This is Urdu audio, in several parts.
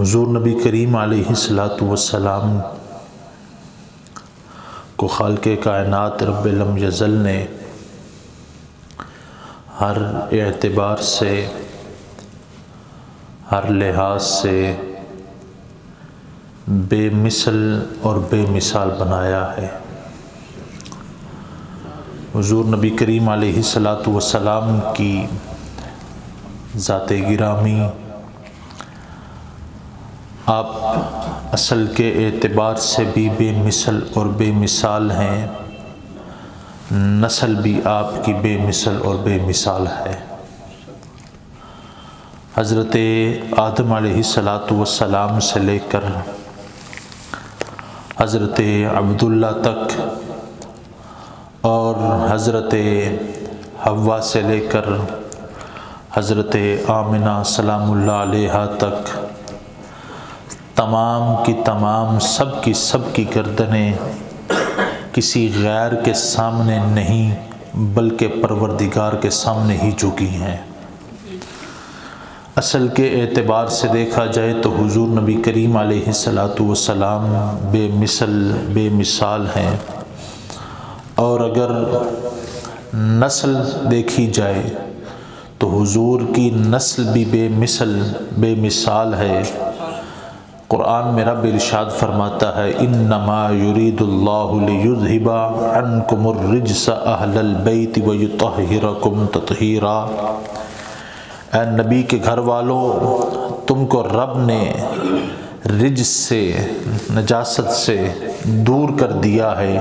حضور نبی کریم علیہ السلام کو خالق کائنات رب لم یزل نے ہر اعتبار سے، ہر لحاظ سے بے مثل اور بے مثال بنایا ہے۔ حضور نبی کریم علیہ السلام کی ذات گرامی آپ اصل کے اعتبار سے بھی بے مثل اور بے مثال ہیں، نسل بھی آپ کی بے مثل اور بے مثال ہے۔ حضرت آدم علیہ السلام سے لے کر حضرت عبداللہ تک اور حضرت حوا سے لے کر حضرت آمنہ سلام اللہ علیہا تک تمام کی تمام سب کی گردنیں کسی غیر کے سامنے نہیں بلکہ پروردگار کے سامنے ہی جھکی ہیں۔ اصل کے اعتبار سے دیکھا جائے تو حضور نبی کریم علیہ السلام بے مثل بے مثال ہیں، اور اگر نسل دیکھی جائے تو حضور کی نسل بھی بے مثل بے مثال ہے۔ قرآن میں رب ارشاد فرماتا ہے انما یرید اللہ لیذھب عنکم الرجس اہل البیت ویطہرکم تطہیرا۔ اے نبی کے گھر والوں، تم کو رب نے رجس سے، نجاست سے دور کر دیا ہے،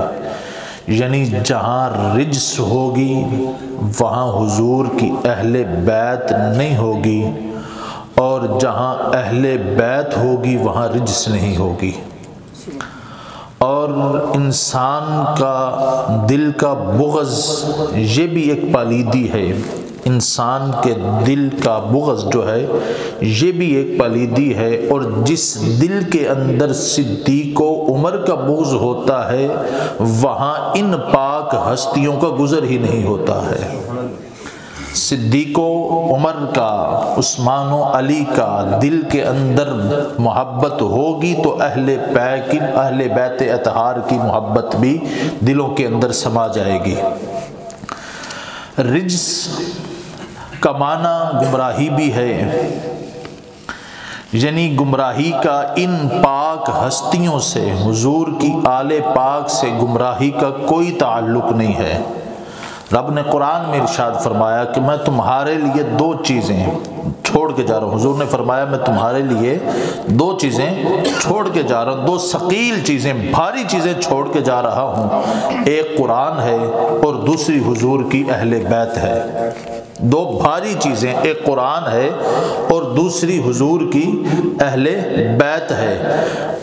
یعنی جہاں رجس ہوگی وہاں حضور کی اہل بیت نہیں ہوگی، اور جہاں اہل بیت ہوگی وہاں رجس نہیں ہوگی۔ اور انسان کا دل کا بغض یہ بھی ایک پالیدی ہے، انسان کے دل کا بغض جو ہے یہ بھی ایک پالیدی ہے، اور جس دل کے اندر صدیق و عمر کا بغض ہوتا ہے وہاں ان پاک ہستیوں کا گزر ہی نہیں ہوتا ہے۔ صدیق و عمر کا، عثمان و علی کا دل کے اندر محبت ہوگی تو اہل بیت اطہار کی محبت بھی دلوں کے اندر سما جائے گی۔ رجس کا معنی گمراہی بھی ہے، یعنی گمراہی کا ان پاک ہستیوں سے، حضور کی آل پاک سے گمراہی کا کوئی تعلق نہیں ہے۔ رب نے قرآن میں ارشاد فرمایا کہ میں تمہارے لیے دو چیزیں چھوڑ کے جا رہا ہوں۔ حضور نے فرمایا میں تمہارے لیے دو چیزیں چھوڑ کے جا رہا ہوں، دو ثقیل چیزیں، بھاری چیزیں چھوڑ کے جا رہا ہوں، ایک قرآن ہے اور دوسری حضور کی اہل بیت ہے۔ دو بھاری چیزیں، ایک قرآن ہے اور دوسری حضور کی اہل بیت ہے۔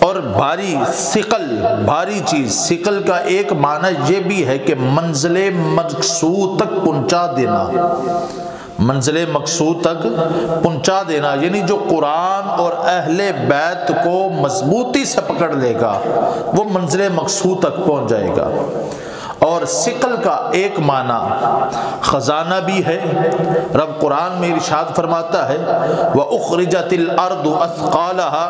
اور بھاری ثقل، بھاری چیز، ثقل کا ایک معنی یہ بھی ہے کہ منزل مقصود تک پہنچا دینا، منزل مقصود تک پہنچا دینا، یعنی جو قرآن اور اہل بیت کو مضبوطی سے پکڑ لے گا وہ منزل مقصود تک پہنچ جائے گا۔ اور ثقل کا ایک معنی خزانہ بھی ہے۔ رب قرآن میں ارشاد فرماتا ہے وَأُخْرِجَتِ الْأَرْضُ أَثْقَالَهَا،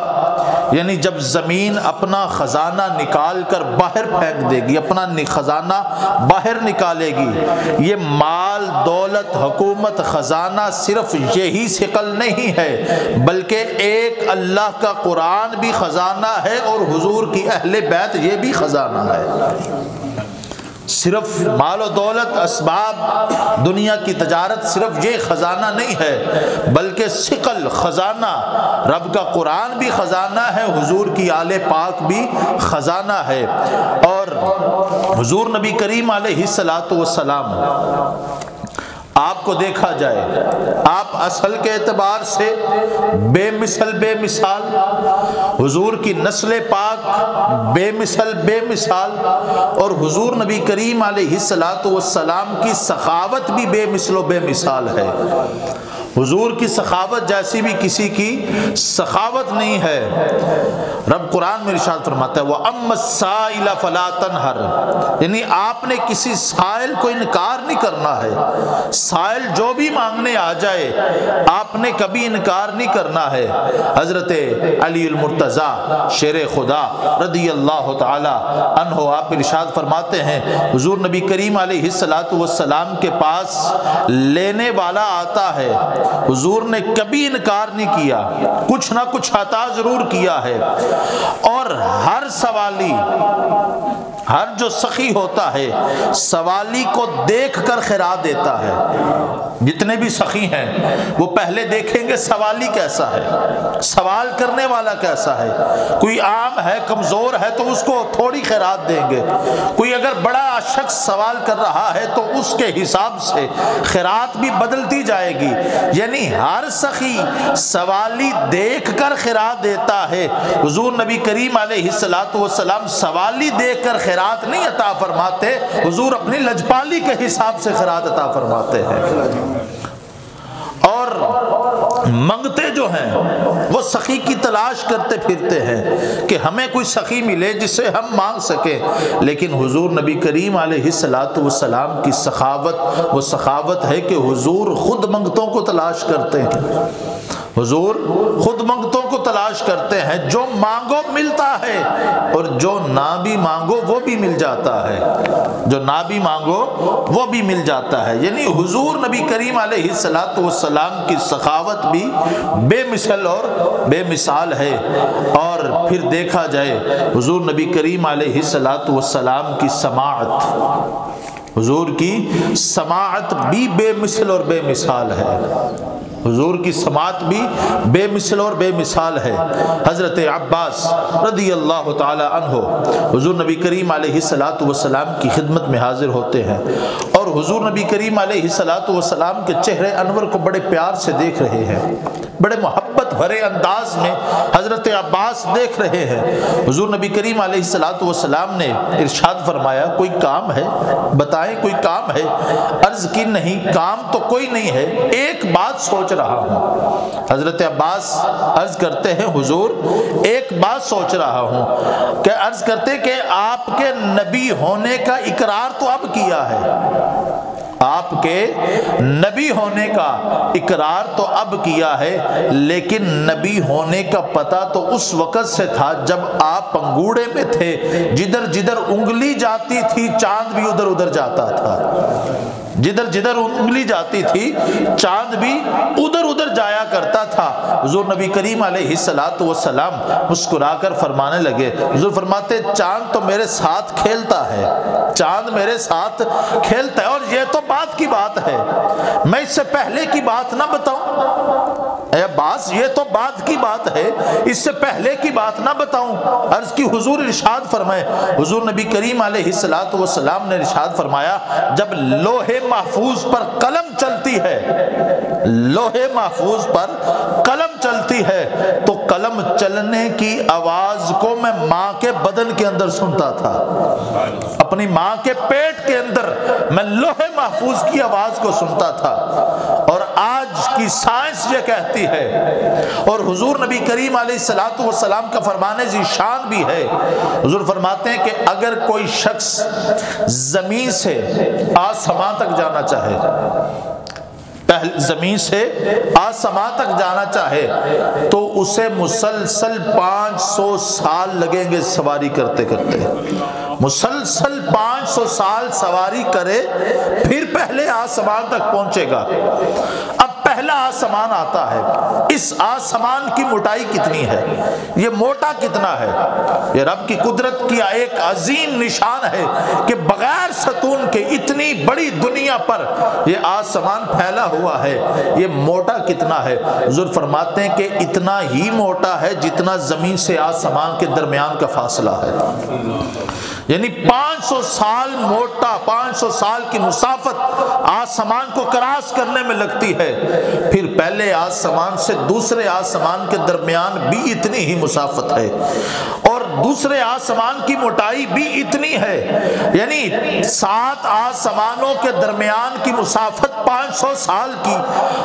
یعنی جب زمین اپنا خزانہ نکال کر باہر پھینک دے گی، اپنا خزانہ باہر نکالے گی۔ یہ مال دولت حکومت خزانہ صرف یہی ثقل نہیں ہے، بلکہ ایک اللہ کا قرآن بھی خزانہ ہے اور حضور کی اہل بیت یہ بھی خزانہ ہے۔ صرف مال و دولت، اسباب، دنیا کی تجارت صرف یہ خزانہ نہیں ہے، بلکہ ثقل خزانہ، رب کا قرآن بھی خزانہ ہے، حضور کی آل پاک بھی خزانہ ہے۔ اور حضور نبی کریم علیہ السلام آپ کو دیکھا جائے، آپ اصل کے اعتبار سے بے مثل بے مثال، حضور کی نسل پاک بے مثل بے مثال، اور حضور نبی کریم علیہ السلام کی سخاوت بھی بے مثل و بے مثال ہے۔ حضور کی سخاوت جیسی بھی کسی کی سخاوت نہیں ہے۔ رب قرآن میں ارشاد فرماتا ہے وَأَمَّا السَّائِلَ فَلَا تَنْهَرْ، یعنی آپ نے کسی سائل کو انکار نہیں کرنا ہے۔ سائل جو بھی مانگنے آ جائے آپ نے کبھی انکار نہیں کرنا ہے۔ حضرت علی المرتضیٰ شیر خدا رضی اللہ تعالی عنہ آپ ارشاد فرماتے ہیں حضور نبی کریم علیہ السلام کے پاس لینے والا آتا ہے، حضور نے کبھی انکار نہیں کیا، کچھ نہ کچھ عطا ضرور کیا ہے، اور ہر سوالی، ہر جو سخی ہوتا ہے سوالی کو دیکھ کر خیرات دیتا ہے۔ جتنے بھی سخی ہیں وہ پہلے دیکھیں گے سوالی کیسا ہے، سوال کرنے والا کیسا ہے۔ کوئی عام ہے کمزور ہے تو اس کو تھوڑی خیرات دیں گے، کوئی اگر بڑا شخص سوال کر رہا ہے تو اس کے حساب سے خیرات بھی بدلتی جائے گی۔ یعنی ہر سخی سوالی دیکھ کر خیرات دیتا ہے۔ حضور نبی کریم علیہ السلام سوالی دیکھ کر خیرات نہیں عطا فرماتے، حضور اپنی لجپالی کے حساب سے خیرات عطا فرماتے ہیں۔ اور منگتے جو ہیں وہ سخی کی تلاش کرتے پھرتے ہیں کہ ہمیں کوئی سخی ملے جس سے ہم مانگ سکیں، لیکن حضور نبی کریم علیہ السلام کی سخاوت وہ سخاوت ہے کہ حضور خود منگتوں کو تلاش کرتے ہیں۔ حضور خود منگتوں کو تلاش کرتے ہیں، جو مانگو ملتا ہے اور جو نہ بھی مانگو وہ بھی مل جاتا ہے، جو نہ بھی مانگو وہ بھی مل جاتا ہے۔ یعنی حضور نبی کریم علیہ السلام کی سخاوت بھی بے مثل اور بے مثال ہے۔ اور پھر دیکھا جائے حضور نبی کریم علیہ السلام کی سماعت، حضور کی سماعت بھی بے مثل اور بے مثال ہے۔ حضور کی سماعت بھی بے مثل اور بے مثال ہے۔ حضرت عباس رضی اللہ تعالی عنہ حضور نبی کریم علیہ السلام کی خدمت میں حاضر ہوتے ہیں اور حضور نبی کریم علیہ السلام کے چہرے انور کو بڑے پیار سے دیکھ رہے ہیں، بڑے محبت بھرے انداز میں حضرت عباس دیکھ رہے ہیں۔ حضور نبی کریم علیہ السلام نے ارشاد فرمایا کوئی کام ہے، بتائیں کوئی کام ہے؟ عرض کی نہیں کام تو کوئی نہیں ہے، ایک بات سوچ رہا ہوں۔ حضرت عباس عرض کرتے ہیں حضور ایک بات سوچ رہا ہوں، کہ عرض کرتے کہ آپ کے نبی ہونے کا اقرار تو اب کیا ہے، آپ کے نبی ہونے کا اقرار تو اب کیا ہے، لیکن نبی ہونے کا پتہ تو اس وقت سے تھا جب آپ پنگوڑے میں تھے، جدھر جدھر انگلی جاتی تھی چاند بھی ادھر ادھر جاتا تھا، جدھر جدھر انگلی جاتی تھی چاند بھی ادھر ادھر جایا کرتا تھا۔ حضور نبی کریم علیہ السلام مسکرا کر فرمانے لگے، حضور فرماتے چاند تو میرے ساتھ کھیلتا ہے، چاند میرے ساتھ کھیلتا ہے، اور یہ تو بات کی بات ہے، میں اس سے پہلے کی بات نہ بتاؤں؟ اے عباس یہ تو بات کی بات ہے، اس سے پہلے کی بات نہ بتاؤں؟ عرض کی حضور ارشاد فرمائے، حضور نبی کریم علیہ السلام نے ارشاد فرمایا جب لوح محفوظ پر قلم چلتی ہے، لوح محفوظ پر قلم چلتی ہے تو قلم چلنے کی آواز کو میں ماں کے بدن کے اندر سنتا تھا، اپنی ماں کے پیٹ کے اندر میں لوح محفوظ کی آواز کو سنتا تھا، اور آج کی سائنس یہ کہتی ہے، اور حضور نبی کریم علیہ السلام کا فرمان ذیشان بھی ہے، حضور فرماتے ہیں کہ اگر کوئی شخص زمین سے آسمان تک جانا چاہے، زمین سے آسمان تک جانا چاہے تو اسے مسلسل 500 سال لگیں گے سواری کرتے کرتے، مسلسل 500 سال سواری کرے پھر پہلے آسمان تک پہنچے گا۔ اب پہلا آسمان آتا ہے، اس آسمان کی موٹائی کتنی ہے، یہ موٹا کتنا ہے، یہ رب کی قدرت کی ایک عظیم نشان ہے کہ بغیر ستون کے اتنی بڑی دنیا پر یہ آسمان پھیلا ہوا ہے، یہ موٹا کتنا ہے؟ حضور فرماتے ہیں کہ اتنا ہی موٹا ہے جتنا زمین سے آسمان کے درمیان کا فاصلہ ہے، یعنی 500 سال موٹا، 500 سال کی مسافت آسمان کو کراس کرنے میں لگتی ہے، پھر پہلے آسمان سے دوسرے آسمان کے درمیان بھی اتنی ہی مسافت ہے، اور دوسرے آسمان کی موٹائی بھی اتنی ہے، یعنی 7 آسمانوں کے درمیان کی مسافت 500 سال کی،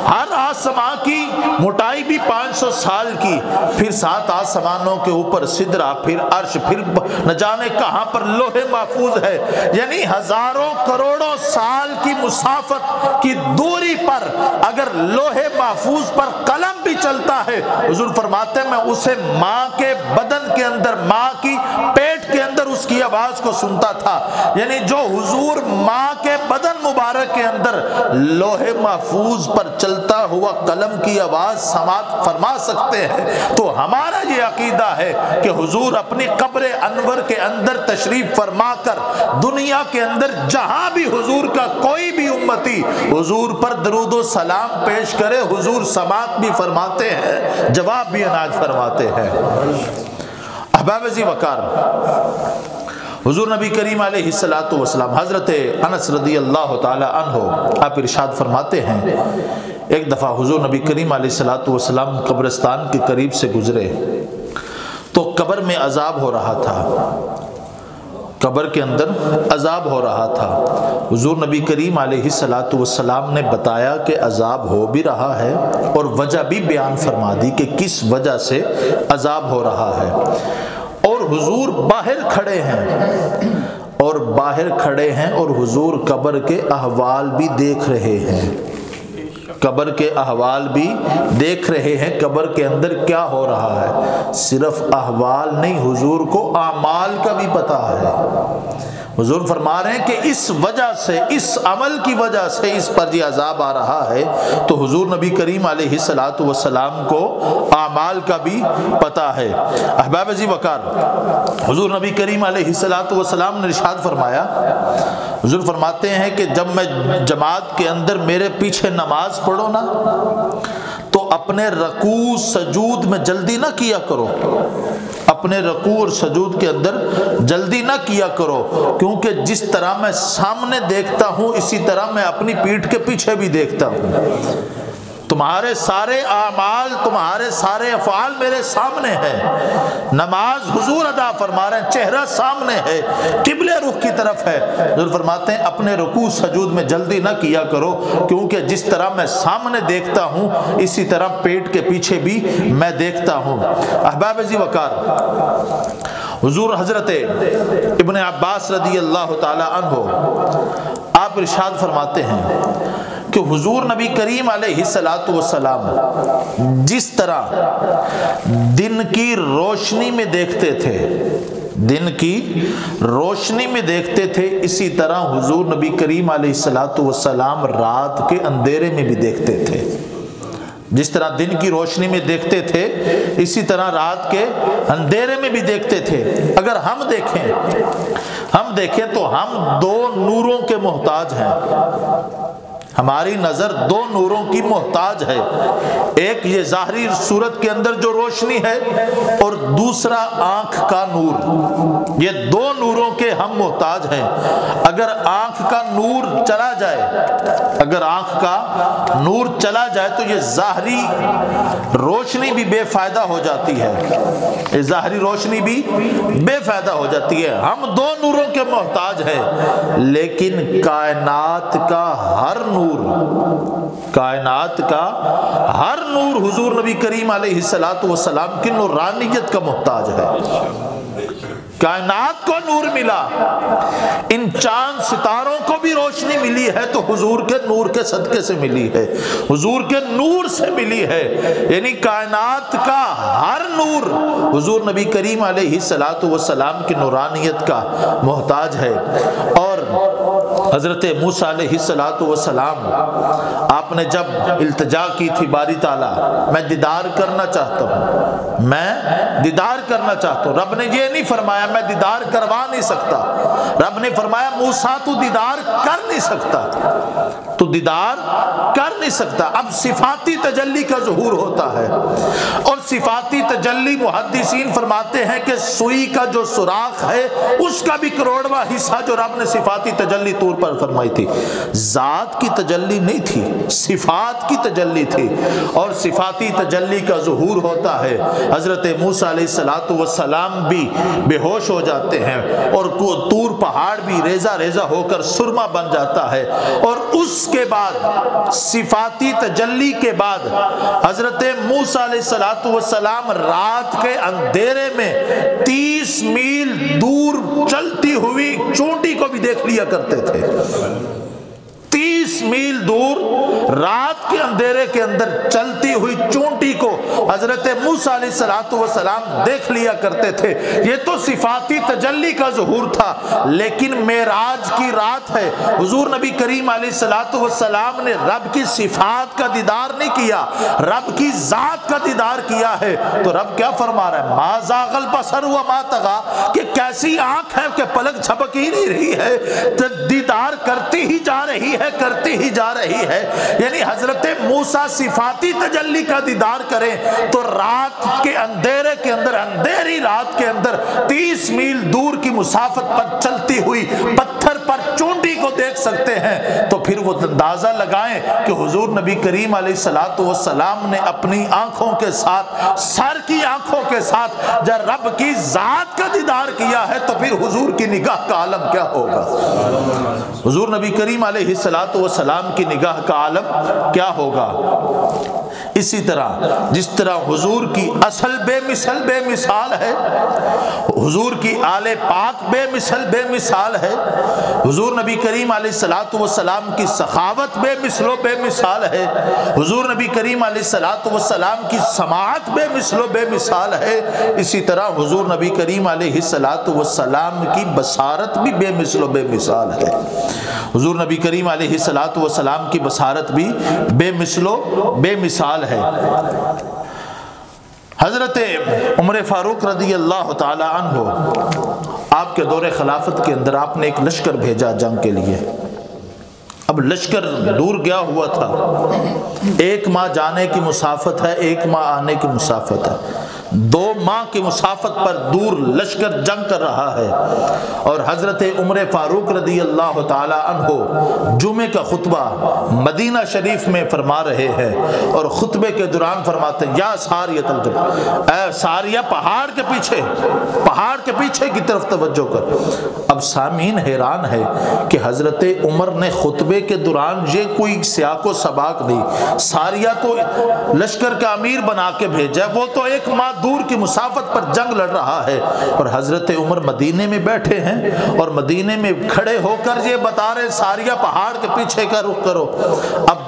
ہر آسمان کی موٹائی بھی 500 سال کی، پھر 7 آسمانوں کے اوپر سدرہ، پھر عرش، پھر نہ جانے کہاں پر لوح محفوظ ہے، یعنی ہزاروں کروڑوں سال کی مسافت کی دوری پر اگر لوح محفوظ پر قلم بھی چلتا ہے، حضور فرماتے ہیں میں اسے ماں کے بدن کے اندر، ماں کی پیٹ کے اندر اس کی آواز کو سنتا تھا۔ یعنی جو حضور ماں کے بدن مبارک کے اندر لوح محفوظ پر چلتا ہوا قلم کی آواز سماعت فرما سکتے ہیں، تو ہمارا یہ عقیدہ ہے کہ حضور اپنی قبر انور کے اندر تشریف فرما کر دنیا کے اندر جہاں بھی حضور کا کوئی بھی امتی حضور پر درود و سلام پیش کرے، حضور سماعت بھی فرماتے ہیں، جواب بھی عنایت فرماتے ہیں۔ احباب ذی وقار، حضور نبی کریم علیہ السلام، حضرت انس رضی اللہ تعالی عنہ آپ ارشاد فرماتے ہیں، ایک دفعہ حضور نبی کریم علیہ السلام قبرستان کے قریب سے گزرے تو قبر میں عذاب ہو رہا تھا، قبر کے اندر عذاب ہو رہا تھا۔ حضور نبی کریم علیہ السلام نے بتایا کہ عذاب ہو بھی رہا ہے اور وجہ بھی بیان فرما دی کہ کس وجہ سے عذاب ہو رہا ہے، اور حضور باہر کھڑے ہیں اور حضور قبر کے احوال بھی دیکھ رہے ہیں، قبر کے احوال بھی دیکھ رہے ہیں، قبر کے اندر کیا ہو رہا ہے۔ صرف احوال نہیں، حضور کو اعمال کا بھی پتہ ہے۔ حضور فرما رہے ہیں کہ اس وجہ سے، اس عمل کی وجہ سے اس پر یہ عذاب آ رہا ہے، تو حضور نبی کریم علیہ السلام کو اعمال کا بھی پتہ ہے۔ احباب ذی وقار، حضور نبی کریم علیہ السلام نے ارشاد فرمایا، حضور فرماتے ہیں کہ جب میں جماعت کے اندر میرے پیچھے نماز پڑھو نا تو اپنے رکوع سجود میں جلدی نہ کیا کرو، اپنے رکوع اور سجود کے اندر جلدی نہ کیا کرو، کیونکہ جس طرح میں سامنے دیکھتا ہوں اسی طرح میں اپنی پیٹھ کے پیچھے بھی دیکھتا ہوں۔ تمہارے سارے اعمال، تمہارے سارے افعال میرے سامنے ہیں۔ نماز حضور ادا فرما رہے ہیں، چہرہ سامنے ہے، قبلہ رخ کی طرف ہے۔ حضور فرماتے ہیں اپنے رکوع سجود میں جلدی نہ کیا کرو، کیونکہ جس طرح میں سامنے دیکھتا ہوں اسی طرح پیٹ کے پیچھے بھی میں دیکھتا ہوں۔ احباب ذی وقار، حضور حضرت ابن عباس رضی اللہ تعالی عنہ آپ ارشاد فرماتے ہیں کہ حضور نبی کریم علیہ السلام جس طرح دن کی روشنی میں دیکھتے تھے، دن کی روشنی میں دیکھتے تھے، اسی طرح حضور نبی کریم علیہ السلام رات کے اندھیرے میں بھی دیکھتے تھے۔ جس طرح دن کی روشنی میں دیکھتے تھے اسی طرح رات کے اندھیرے میں بھی دیکھتے تھے۔ اگر ہم دیکھیں تو ہم 2 نوروں کے محتاج ہیں، ہماری نظر 2 نوروں کی محتاج ہے، ایک یہ ظاہری صورت کے اندر جو روشنی ہے اور دوسرا آنکھ کا نور، یہ 2 نوروں کے ہم محتاج ہیں۔ اگر آنکھ کا نور چلا جائے، اگر آنکھ کا نور چلا جائے تو یہ ظاہری روشنی بھی بے فائدہ ہو جاتی ہے، یہ ظاہری روشنی بھی بے فائدہ ہو جاتی ہے۔ ہم 2 نوروں کے محتاج ہیں، لیکن کائنات کا ہر نور، کائنات کا ہر نور حضور نبی کریم علیہ السلام کی نورانیت کا محتاج ہے۔ کائنات کو نور ملا، ان چاند ستاروں کو بھی روشنی ملی ہے تو حضور کے نور کے صدقے سے ملی ہے، حضور کے نور سے ملی ہے، یعنی کائنات کا ہر نور حضور نبی کریم علیہ السلام کی نورانیت کا محتاج ہے۔ اور حضرت موسیٰ علیہ السلام آپ نے جب التجا کی تھی باری تعالیٰ میں دیدار کرنا چاہتا ہوں، میں دیدار کرنا چاہتا ہوں، رب نے یہ نہیں فرمایا میں دیدار کروا نہیں سکتا، رب نے فرمایا موسیٰ تو دیدار کر نہیں سکتا، تو دیدار کر نہیں سکتا۔ اب صفاتی تجلی کا ظہور ہوتا ہے، اور صفاتی تجلی محدثین فرماتے ہیں کہ سوئی کا جو سوراخ ہے اس کا بھی کروڑواں حصہ جو رب نے صفاتی تجلی طور پر فرمائی تھی، ذات کی تجلی نہیں تھی، صفات کی تجلی تھی، اور صفاتی تجلی کا ظہور ہوتا ہے۔ حضرت موسیٰ علیہ السلام بھی بے ہوش ہو جاتے ہیں، اور طور پہاڑ بھی ریزہ ریزہ ہو کر سرما بن جاتا ہے، اور اس کے بعد صفاتی تجلی کے بعد حضرت موسیٰ علیہ السلام رات کے اندھیرے میں 30 میل دور چلتی ہوئی چونٹی کو بھی دیکھ لیا کرتے تھے۔ 30 میل دور رات کے اندھیرے کے اندر چلتی ہوئی چونٹی کو حضرت موسیٰ علیہ السلام دیکھ لیا کرتے تھے۔ یہ تو صفاتی تجلی کا ظہور تھا، لیکن معراج کی رات ہے، حضور نبی کریم علیہ السلام نے رب کی صفات کا دیدار نہیں کیا، رب کی ذات کا دیدار کیا ہے۔ تو رب کیا فرما رہا ہے؟ ما زاغ البصر وما طغی، کہ کیسی آنکھ ہے کہ پلک جھپک ہی نہیں رہی ہے، دیدار کرتی ہی جا رہی ہے، کرتی ہی جا رہی ہے۔ یعنی حضرت موسیٰ صفاتی تجلی کا دیدار کریں تو رات کے اندھیرے کے اندر، اندھیری رات کے اندر 30 میل دور کی مسافت پر چلتی ہوئی پتھر پر چونٹی کو دیکھ سکتے ہیں، تو پھر وہ اندازہ لگائیں کہ حضور نبی کریم علیہ السلام نے اپنی آنکھوں کے ساتھ، سر کی آنکھوں کے ساتھ جب رب کی ذات کا دیدار کیا ہے، تو پھر حضور کی نگاہ کا عالم کیا ہوگا؟ حضور نبی کریم علیہ السلام کی نگاہ کا عالم کیا ہوگا؟ اسی طرح جس طرح حضور کی اصل بے مثال ہے، حضور کی آل پاک بے مثال ہے، حضور نبی کریم علیہ السلام کی سخاوت بے مثال ہے، حضور نبی کریم علیہ السلام کی سماعت بے مثال ہے، اسی طرح حضور نبی کریم علیہ السلام کی بصارت بھی بے مثال ہے۔ حضور نبی کریم علیہ السلام کی بصارت بھی بے مثال ہے۔ حضرت عمر فاروق رضی اللہ تعالی عنہ، آپ کے دور خلافت کے اندر آپ نے ایک لشکر بھیجا جنگ کے لیے۔ اب لشکر دور گیا ہوا تھا، 1 ماہ جانے کی مسافت ہے، 1 ماہ آنے کی مسافت ہے، 2 ماہ کی مسافت پر دور لشکر جنگ کر رہا ہے، اور حضرت عمر فاروق رضی اللہ تعالی عنہ جمعے کا خطبہ مدینہ شریف میں فرما رہے ہیں، اور خطبے کے دوران فرماتے ہیں، یا ساریۃ الجبل، اے ساریہ پہاڑ کے پیچھے کی طرف توجہ کر۔ اب سامعین حیران ہے کہ حضرت عمر نے خطبے کے دوران یہ کوئی سیاق و سباق نہیں، ساریہ تو لشکر کا امیر بنا کے بھیجا، وہ تو 1 ماہ دور کی مسافت پر جنگ لڑ رہا ہے، اور حضرت عمر مدینے میں بیٹھے ہیں، اور مدینے میں کھڑے ہو کر یہ بتا رہے ساریہ پہاڑ کے پیچھے کا رخ کرو۔ اب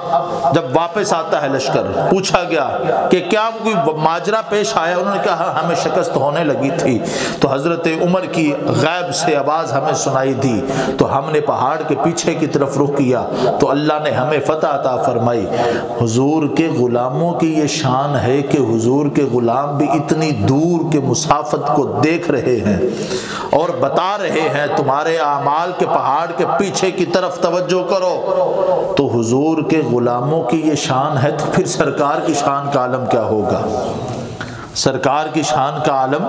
جب واپس آتا ہے لشکر، پوچھا گیا کہ کیا کوئی ماجرا پیش آیا؟ انہوں نے کہا ہمیں شکست ہونے لگی تھی، تو حضرت عمر کی غیب سے آواز ہمیں سنائی دی، تو ہم نے پہاڑ کے پیچھے کی طرف رخ کیا، تو اللہ نے ہمیں فتح عطا فرمائی۔ حضور کے غلاموں کی یہ شان ہے کہ حضور کے غلام بھی اتنی دور کے مسافت کو دیکھ رہے ہیں اور بتا رہے ہیں تمہارے اعمال کے پہاڑ کے پیچھے کی طرف توجہ کرو۔ تو حضور کے غلاموں کی یہ شان ہے، تو پھر سرکار کی شان کا عالم کیا ہوگا؟ سرکار کی شان کا عالم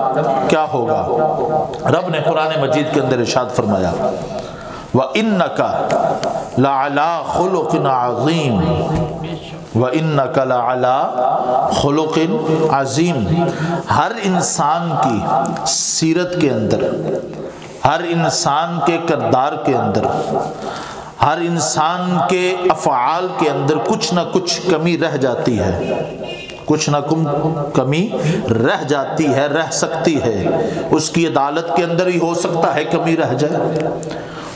کیا ہوگا؟ رب نے قرآن مجید کے اندر ارشاد فرمایا، وَإِنَّكَ لَعَلَىٰ خُلُقٍ عَظِيمٍ وَإِنَّكَ لَعَلَىٰ خُلُقٍ عَظِيمٍ۔ ہر انسان کی سیرت کے اندر، ہر انسان کے کردار کے اندر، ہر انسان کے افعال کے اندر کچھ نہ کچھ کمی رہ جاتی ہے، کچھ نہ کچھ کمی رہ جاتی ہے، رہ سکتی ہے۔ اس کی عدالت کے اندر ہی ہو سکتا ہے کمی رہ جائے،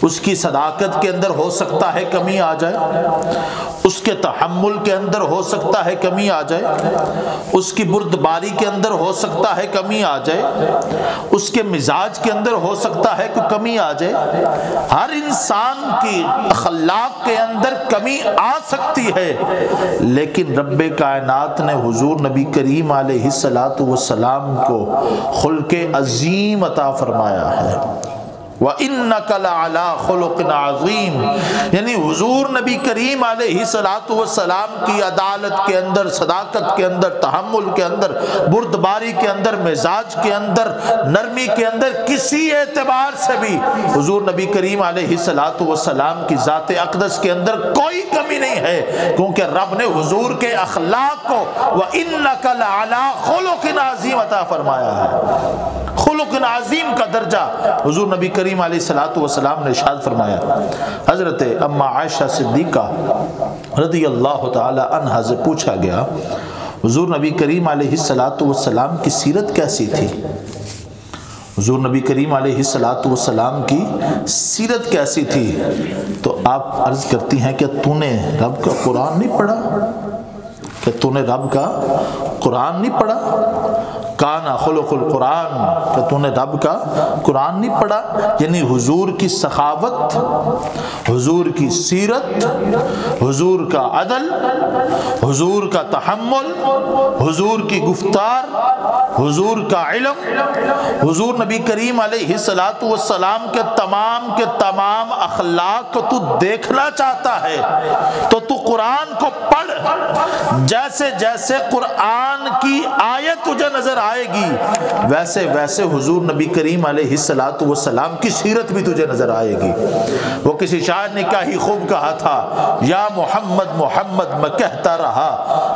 اس کی صداقت کے اندر ہو سکتا ہے کمی آ جائے، اس کے تحمل کے اندر ہو سکتا ہے کمی آ جائے، اس کی بردباری کے اندر ہو سکتا ہے کمی آ جائے، اس کے مزاج کے اندر ہو سکتا ہے کوئی کمی آ جائے۔ ہر انسان کی اخلاق کے اندر کمی آ سکتی ہے، لیکن رب کائنات نے حضور نبی کریم علیہ السلام کو خلق عظیم عطا فرمایا ہے۔ وَإِنَّكَ لَعَلَىٰ خُلُقٍ عَظِيمٍ، یعنی حضور نبی کریم علیہ السلام کی عدالت کے اندر، صداقت کے اندر، تحمل کے اندر، بردباری کے اندر، مزاج کے اندر، نرمی کے اندر، کسی اعتبار سے بھی حضور نبی کریم علیہ السلام کی ذات اقدس کے اندر کوئی کمی نہیں ہے، کیونکہ رب نے حضور کے اخلاق کو وَإِنَّكَ لَعَلَىٰ خُلُقٍ عَظِيمٍ عطا فرمایا ہے۔ خلق عظیم کا درجہ حضور نبی کریم علیہ السلام نے ارشاد فرمایا۔ حضرت اما عائشہ صدیقہ رضی اللہ تعالی عنہا سے پوچھا گیا حضور نبی کریم علیہ السلام کی سیرت کیسی تھی؟ حضور نبی کریم علیہ السلام کی سیرت کیسی تھی؟ تو آپ عرض کرتی ہیں کہ تو نے رب کا قرآن نہیں پڑھا؟ کہ تو نے رب کا قرآن نہیں پڑھا؟ کانا خلق القرآن، کہ تو نے رب کا قرآن نہیں پڑھا؟ یعنی حضور کی سخاوت، حضور کی سیرت، حضور کا عدل، حضور کا تحمل، حضور کی گفتار، حضور کا علم، حضور نبی کریم علیہ السلام کے تمام اخلاق کو تو دیکھنا چاہتا ہے تو تو قرآن کو پڑھ، جیسے جیسے قرآن کی آیت تجھے نظر آئے گی ویسے ویسے حضور نبی کریم علیہ السلام کی سیرت بھی تجھے نظر آئے گی۔ وہ کسی شاعر نے کیا ہی خوب کہا تھا، یا محمد محمد میں کہتا رہا،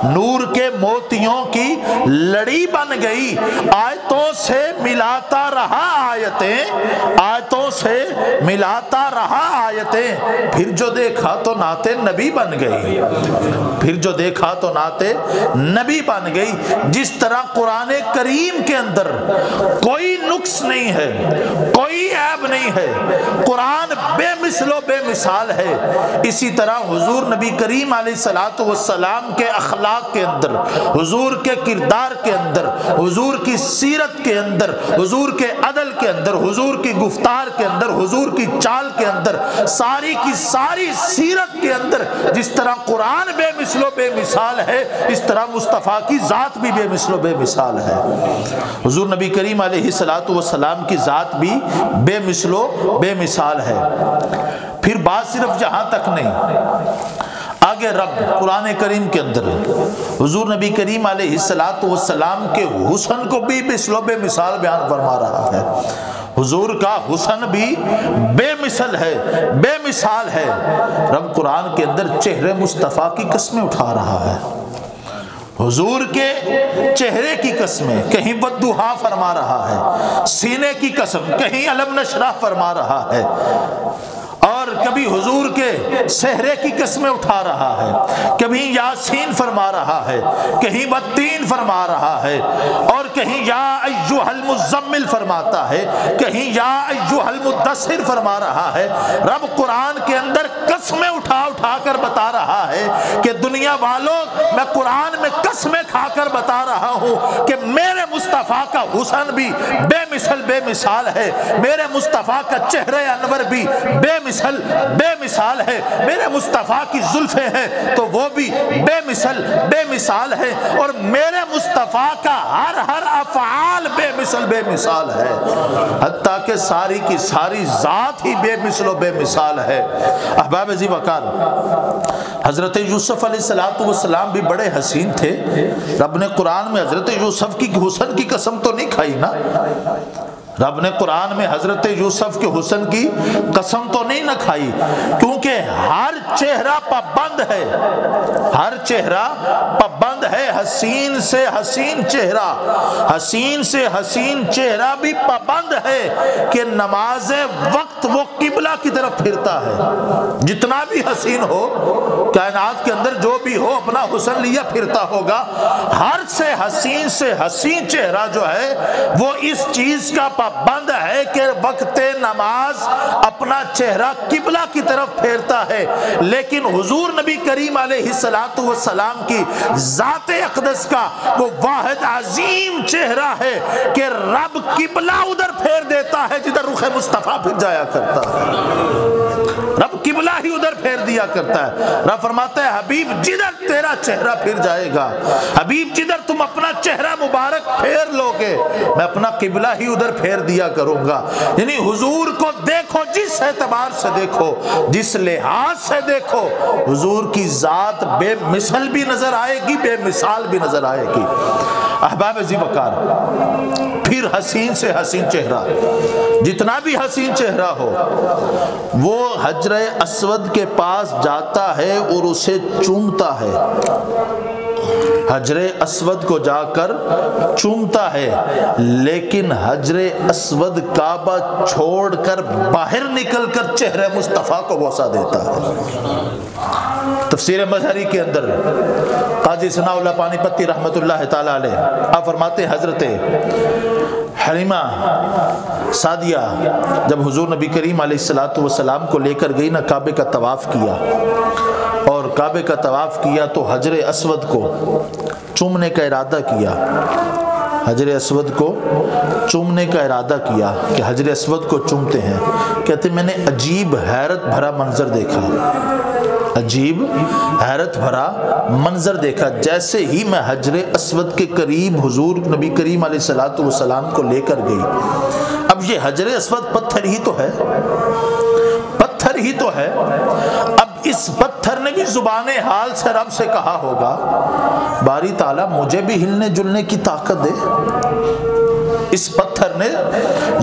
نور کے موتیوں کی لڑی بن گئی، آیتوں سے ملاتا رہا آیتیں، آیتوں سے ملاتا رہا آیتیں، پھر جو دیکھا تو نعت نبی بن گئی، پھر جو دیکھا تو نعت نبی بن گئی۔ جس طرح قرآن کریم کے اندر کوئی نقص نہیں ہے، کوئی عیب نہیں ہے، قرآن بے مثل و بے مثال ہے، اسی طرح حضور نبی کریم علیہ السلام کے اخلاق کے اندر، حضور کے کردار کے اندر، حضور کی سیرت کے اندر، حضور کے عدل کے اندر، حضور کی گفتار کے اندر، حضور کی چال کے اندر، ساری کی ساری سیرت کے اندر جس طرح قرآن بے مثل و بے مثال ہے، اس طرح مصطفیٰ کی ذات بھی بے مثل و بے مثال ہے۔ حضور نبی کریم علیہ السلام کی ذات بھی بے مثل و بے مثال ہے۔ پھر بات صرف جہاں تک نہیں، آگے رب قرآن کریم کے اندر حضور نبی کریم علیہ السلام کے حسن کو بھی مثل و بے مثال بیان فرما رہا ہے۔ حضور کا حسن بھی بے مثل ہے، بے مثال ہے۔ رب قرآن کے اندر چہرے مصطفیٰ کی قسمیں اٹھا رہا ہے، حضور کے چہرے کی قسمیں، کہیں والضحیٰ فرما رہا ہے، سینے کی قسم کہیں علم نشرح فرما رہا ہے، اور کبھی حضور کے صحرے کی قسمیں اٹھا رہا ہے، کبھی یاسین فرما رہا ہے، کہیں والتین فرما رہا ہے، اور کہیں یا ایھا المزمل فرماتا ہے، کہیں یا ایھا المدثر فرما رہا ہے۔ رب قرآن کے اندر قسمیں اٹھا اٹھا کر بتا رہا ہے کہ دنیا والوں، میں قرآن میں قسمیں کھا کر بتا رہا ہوں کہ میرے مصطفیٰ کا حسن بھی بے مثل بے مثال ہے، میرے مصطفیٰ کا چہرہ انور بھی بے مثال ہے، میرے مصطفیٰ کی زلفیں ہیں تو وہ بھی بے مثال ہے، اور میرے مصطفیٰ کا ہر افعال بے مثال ہے، حتیٰ کہ ساری کی ساری ذات ہی بے مثل و بے مثال ہے۔ احباب ذی وقار، حضرت یوسف علیہ السلام بھی بڑے حسین تھے۔ رب نے قرآن میں حضرت یوسف کی حسن کی قسم تو نہیں کھائی نا، رب نے قرآن میں حضرت یوسف کے حسن کی قسم تو نہیں نہ کھائی، کیونکہ ہر چہرہ پابند ہے، ہر چہرہ پابند ہے، حسین سے حسین چہرہ، حسین سے حسین چہرہ بھی پابند ہے کہ نماز وقت وہ قبلہ کی طرف پھرتا ہے۔ جتنا بھی حسین ہو کائنات کے اندر، جو بھی ہو، اپنا حسن لیا پھرتا ہوگا، ہر سے حسین چہرہ جو ہے وہ اس چیز کا پابند ہے کہ وقت نماز اپنا چہرہ قبلہ کی طرف پھیرتا ہے، لیکن حضور نبی کریم علیہ السلام کی ذات اقدس کا وہ واحد عظیم چہرہ ہے کہ رب قبلہ ادھر پھیر دیتا ہے جدھر رخ مصطفیٰ پھر جایا کرتا ہے۔ رب قبلہ ہی ادھر پھیر دیا کرتا ہے۔ رب فرماتا ہے حبیب جدھر تیرا چہرہ پھر جائے گا، حبیب جدھر تم اپنا چہرہ مبارک پھیر لو گے، میں اپنا قبلہ ہی ادھر پھیر دیا کروں گا۔ یعنی حضور کو دیکھو، جس اعتبار سے دیکھو، جس لحاظ سے دیکھو، حضور کی ذات بے مثل بھی نظر آئے گی، بے مثال بھی نظر آئے گی۔ احباب ذی وقار، پھر حسین سے حسین چہرہ، جتنا بھی حسین چہرہ ہو، وہ حجر اسود کے پاس جاتا ہے اور اسے چومتا ہے، حجر اسود کو جا کر چومتا ہے، لیکن حجر اسود کعبہ چھوڑ کر باہر نکل کر چہرے مصطفیٰ کو بوسہ دیتا ہے۔ تفسیر مظہری کے اندر قاضی ثناء اللہ پانی پتی رحمت اللہ تعالی علیہ آپ فرماتے ہیں حضرت حلیمہ سعدیہ جب حضور نبی کریم علیہ السلام کو لے کر گئی نا، کعبے کا طواف کیا، اور کعبے کا طواف کیا تو حجر اسود کو چومنے کا ارادہ کیا، حجر اسود کو چومنے کا ارادہ کیا کہ حجر اسود کو چومتے ہیں۔ کہتے میں نے عجیب حیرت بھرا منظر دیکھا، عجیب حیرت بھرا منظر دیکھا، جیسے ہی میں حجر اسود کے قریب حضور نبی کریم علیہ السلام کو لے کر گئی۔ اب یہ حجر اسود پتھر ہی تو ہے، پتھر ہی تو ہے، اب اس پتھر نے بھی زبان حال سے رب سے کہا ہوگا باری تعالیٰ مجھے بھی ہلنے جلنے کی طاقت دے۔ اس پتھر نے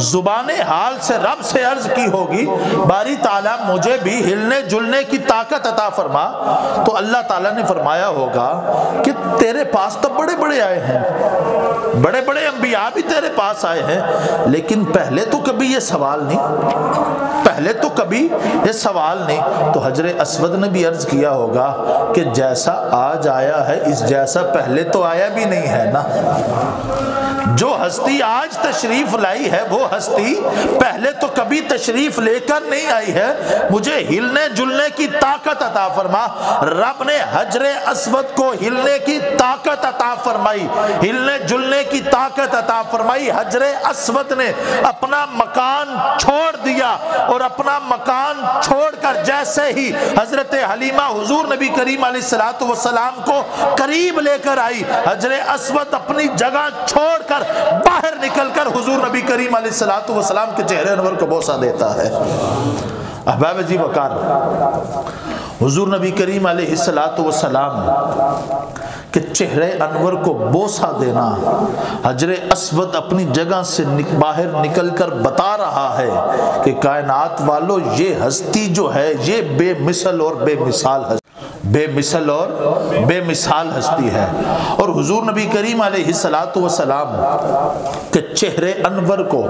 زبان حال سے رب سے عرض کی ہوگی باری تعالیٰ مجھے بھی ہلنے جلنے کی طاقت عطا فرما، تو اللہ تعالیٰ نے فرمایا ہوگا کہ تیرے پاس تو بڑے بڑے آئے ہیں، بڑے بڑے انبیاء بھی تیرے پاس آئے ہیں، لیکن پہلے تو کبھی یہ سوال نہیں، پہلے تو کبھی یہ سوال نہیں۔ تو حجر اسود نے بھی عرض کیا ہوگا کہ جیسا آج آیا ہے اس جیسا پہلے تو آیا بھی نہیں ہے نا، جو ہستی آج تشریف لائی ہے وہ ہستی پہلے تو کبھی تشریف لے کر نہیں آئی ہے، مجھے ہلنے جلنے کی طاقت عطا فرما۔ رب نے حجر اسود کو ہلنے کی طاقت عطا فرمائی، ہلنے جلنے کی طاقت عطا فرمائی۔ حجر اسود نے اپنا مکان چھوڑ دیا، اور اپنا مکان چھوڑ کر جیسے ہی حضرت حلیمہ حضور نبی کریم علیہ السلام کو قریب لے کر آئی، حجر اسود اپنی جگہ چھوڑ کر باہر نکل کر حضور نبی کریم علیہ السلام کے چہرے انور کو بوسہ دیتا ہے۔ احباب ذی وقار، حضور نبی کریم علیہ السلام کہ چہرے انور کو بوسہ دینا، حجر اسود اپنی جگہ سے باہر نکل کر بتا رہا ہے کہ کائنات والو یہ ہستی جو ہے یہ بے مثل اور بے مثال ہستی، بے مثل اور بے مثال ہستی ہے۔ اور حضور نبی کریم علیہ السلام کے چہرے انور کو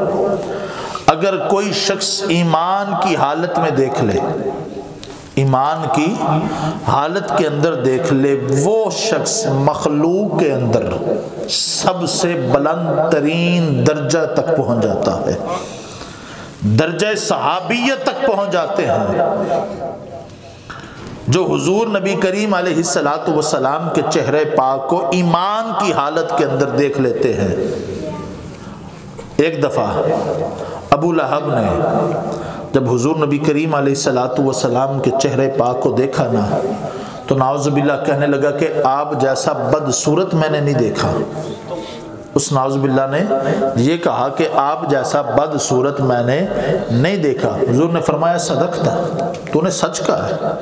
اگر کوئی شخص ایمان کی حالت میں دیکھ لے، ایمان کی حالت کے اندر دیکھ لے، وہ شخص مخلوق کے اندر سب سے بلند ترین درجہ تک پہنچ جاتا ہے، درجہ صحابیت تک پہنچ جاتے ہیں۔ جو حضور نبی کریم علیہ السلام کے چہرے پاک کو ایمان کی حالت کے اندر دیکھ لیتے ہیں۔ ایک دفعہ ابو لہب نے جب حضور نبی کریم علیہ السلام کے چہرے پاک کو دیکھا نا، تو نعوذ باللہ کہنے لگا کہ آپ جیسا بدصورت میں نے نہیں دیکھا۔ اس نعوذ باللہ نے یہ کہا کہ آپ جیسا بدصورت میں نے نہیں دیکھا۔ حضور نے فرمایا صدقتا، تو نے سچ کہا ہے،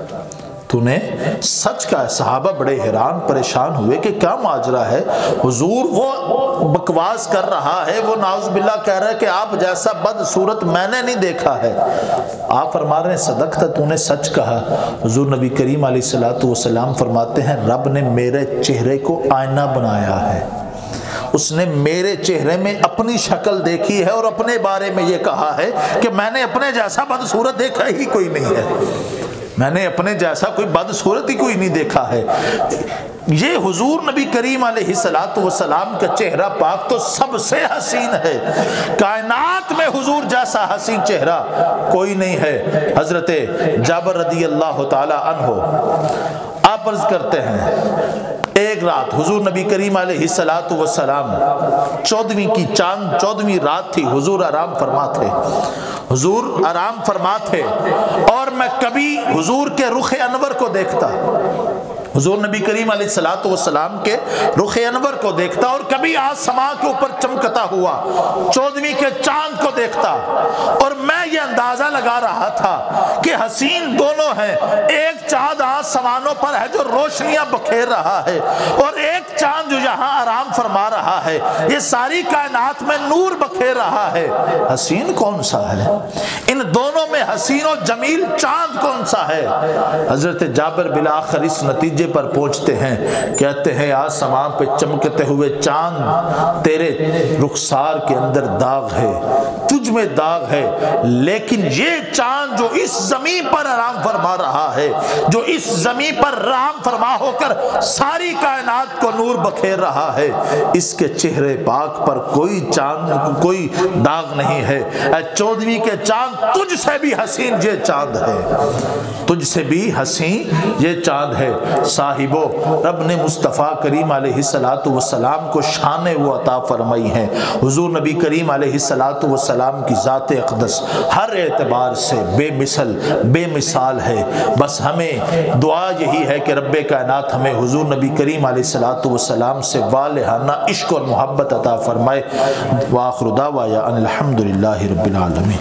تو نے سچ کہا ہے۔ صحابہ بڑے حیران پریشان ہوئے کہ کیا ماجرا ہے، حضور وہ بکواس کر رہا ہے، وہ نعوذ باللہ کہہ رہا ہے کہ آپ جیسا بدصورت میں نے نہیں دیکھا ہے۔ آپ فرما رہے ہیں صدقتا، تو نے سچ کہا۔ حضور نبی کریم علیہ السلام فرماتے ہیں رب نے میرے چہرے کو آئینہ بنایا ہے، اس نے میرے چہرے میں اپنی شکل دیکھی ہے اور اپنے بارے میں یہ کہا ہے کہ میں نے اپنے جیسا بدصورت دیکھا ہی کوئی نہیں ہے، میں نے اپنے جیسا کوئی بدصورت ہی کوئی نہیں دیکھا ہے۔ یہ حضور نبی کریم علیہ السلام کا چہرہ پاک تو سب سے حسین ہے، کائنات میں حضور جیسا حسین چہرہ کوئی نہیں ہے۔ حضرت جابر رضی اللہ تعالی عنہ آپ عرض کرتے ہیں ایک رات حضور نبی کریم علیہ السلام 14ویں کی چاند 14ویں رات تھی، حضور آرام فرما تھے، حضور آرام فرما تھے، اور میں کبھی حضور کے رخ انور کو دیکھتا، حضور نبی کریم علیہ السلام کے رخ انور کو دیکھتا، اور کبھی آسمان کے اوپر چمکتا ہوا 14ویں کے چاند کو دیکھتا، اور میں یہ اندازہ لگا رہا تھا کہ حسین دونوں ہیں، ایک چاند آسمانوں پر ہے جو روشنیاں بکھیر رہا ہے، اور ایک چاند جو یہاں آرام فرما رہا ہے، یہ ساری کائنات میں نور بکھیر رہا ہے، حسین کون سا ہے؟ ان دونوں میں حسین و جمیل چاند کون سا ہے؟ حضرت جابر بالآخر اس نتیجے پر پہنچتے ہیں، کہتے ہیں آسمان پہ چمکتے ہوئے چاند، تیرے رخسار کے اندر داغ ہے، تجھ میں داغ ہے، لیکن یہ چاند جو اس زمین پر آرام فرما رہا ہے، جو اس زمین پر رحم فرما ہو کر ساری کائنات کو نور بکھیر رہا ہے، اس کے چہرے پاک پر کوئی چاند کوئی داغ نہیں ہے۔ اے 14ویں کے چاند، تجھ سے بھی حسین یہ چاند ہے، تجھ سے بھی حسین یہ چاند ہے۔ صاحبو، رب نے مصطفیٰ کریم علیہ السلام کو شان وہ عطا فرمائی ہے۔ حضور نبی کریم علیہ السلام کی ذات اقدس ہر اعتبار سے بے مثل بے مثال ہے، بس ہمیں دعا یہی ہے کہ رب کائنات ہمیں حضور نبی کریم علیہ السلام سے والہانہ عشق اور محبت عطا فرمائے۔ وآخر دعوانا ان الحمد للہ رب العالمین۔